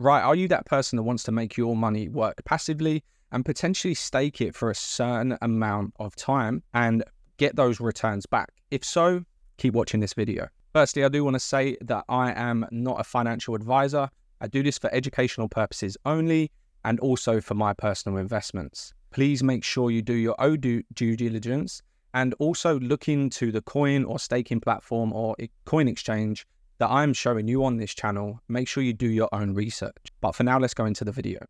right? Are you that person that wants to make your money work passively and potentially stake it for a certain amount of time and get those returns back? If so, keep watching this video. Firstly, I do want to say that I am not a financial advisor. I do this for educational purposes only and also for my personal investments. Please make sure you do your own due diligence and also look into the coin or staking platform or coin exchange that I'm showing you on this channel. Make sure you do your own research. But for now, let's go into the video.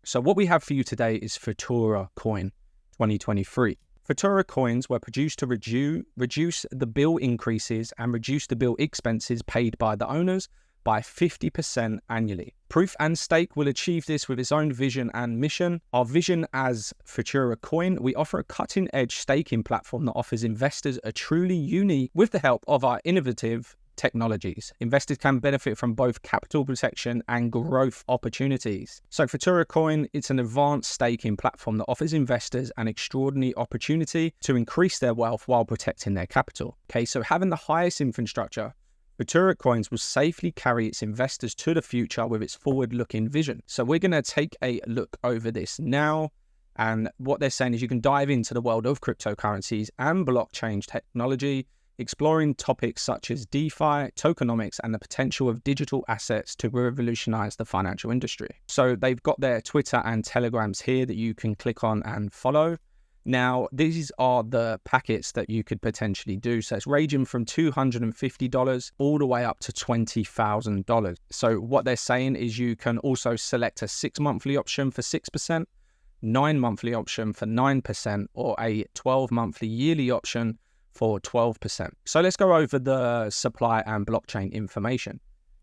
So what we have for you today is Fatura Coin 2023. Fatura coins were produced to reduce the bill increases and reduce the bill expenses paid by the owners by 50% annually. Proof and Stake will achieve this with its own vision and mission. Our vision as Fatura Coin, we offer a cutting-edge staking platform that offers investors a truly unique, with the help of our innovative technologies. Investors can benefit from both capital protection and growth opportunities. So Fatura Coin, it's an advanced staking platform that offers investors an extraordinary opportunity to increase their wealth while protecting their capital. Okay, so having the highest infrastructure, Fatura Coins will safely carry its investors to the future with its forward-looking vision. So we're going to take a look over this now. And what they're saying is you can dive into the world of cryptocurrencies and blockchain technology, exploring topics such as DeFi, tokenomics, and the potential of digital assets to revolutionize the financial industry. So they've got their Twitter and Telegrams here that you can click on and follow. Now, these are the packets that you could potentially do. So it's ranging from $250 all the way up to $20,000. So what they're saying is you can also select a 6-monthly option for 6%, 9-monthly option for 9%, or a 12-monthly yearly option for 12%. So let's go over the supply and blockchain information.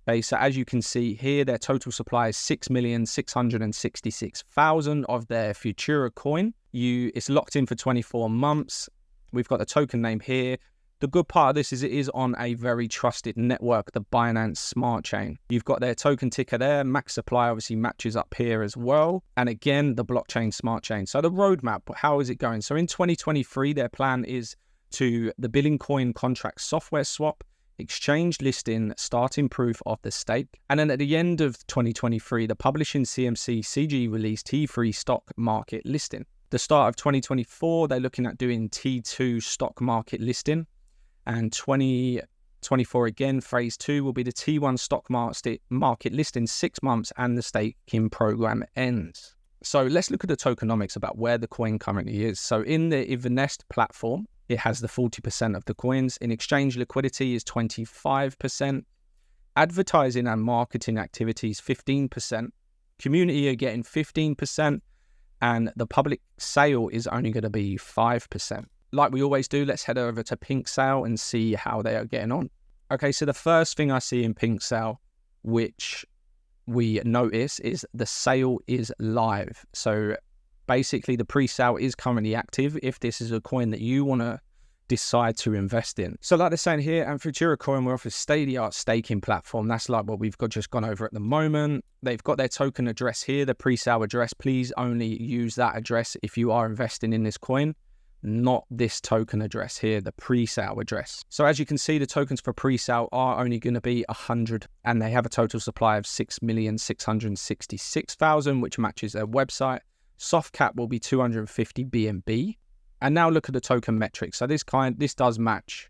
Okay, so as you can see here, their total supply is 6,666,000 of their Fatura coin. It's locked in for 24 months. We've got the token name here. The good part of this is it is on a very trusted network, the Binance Smart Chain. You've got their token ticker there. Max supply obviously matches up here as well. And again, the blockchain Smart Chain. So the roadmap, how is it going? So in 2023, their plan is to the billing coin contract software swap, exchange listing, starting proof of the stake. And then at the end of 2023, the publishing CMC CG released T3 stock market listing. The start of 2024, they're looking at doing T2 stock market listing. And 2024 again, phase 2 will be the T1 stock market listing 6 months and the staking program ends. So let's look at the tokenomics about where the coin currently is. So in the Evanest platform, it has the 40% of the coins. In exchange, liquidity is 25%. Advertising and marketing activities, 15%. Community are getting 15%. And the public sale is only going to be 5%. Like we always do, let's head over to Pink Sale and see how they are getting on. Okay, so the first thing I see in Pink Sale, which we notice, is the sale is live. So basically, the pre-sale is currently active if this is a coin that you want to decide to invest in. So like they're saying here, and Fatura Coin will offer state-of-the-art staking platform. That's like what we've just gone over at the moment. They've got their token address here, the pre-sale address. Please only use that address if you are investing in this coin, not this token address here, the pre-sale address. So as you can see, the tokens for pre-sale are only going to be 100, and they have a total supply of 6,666,000, which matches their website. Soft cap will be 250 BNB. And now look at the token metrics. So this does match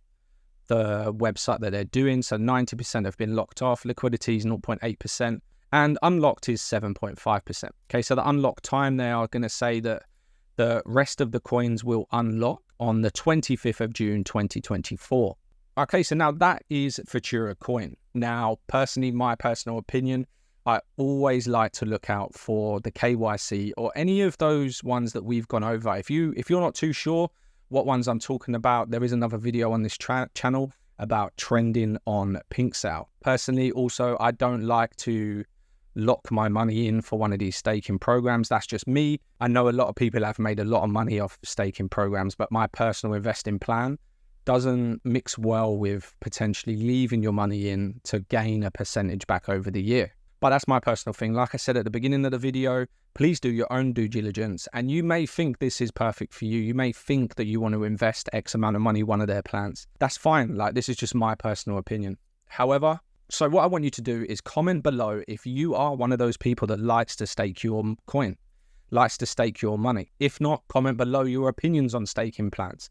the website that they're doing. So 90% have been locked off. Liquidity is 0.8%. And unlocked is 7.5%. Okay, so the unlock time, they are going to say that the rest of the coins will unlock on the 25th of June, 2024. Okay, so now that is Fatura Coin. Now, personally, my personal opinion, I always like to look out for the KYC or any of those ones that we've gone over. If you're not too sure what ones I'm talking about, there is another video on this channel about trending on Pink Sale. Personally, also, I don't like to lock my money in for one of these staking programs. That's just me. I know a lot of people have made a lot of money off staking programs, but my personal investing plan doesn't mix well with potentially leaving your money in to gain a percentage back over the year. But that's my personal thing. Like I said at the beginning of the video, please do your own due diligence. And you may think this is perfect for you. You may think that you want to invest X amount of money in one of their plans. That's fine. Like, this is just my personal opinion. However, so what I want you to do is comment below if you are one of those people that likes to stake your coin, likes to stake your money. If not, comment below your opinions on staking plans.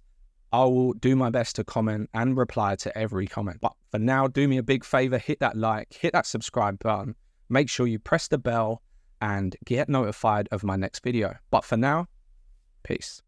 I will do my best to comment and reply to every comment. But for now, do me a big favor, hit that like, hit that subscribe button. Make sure you press the bell and get notified of my next video. But for now, peace.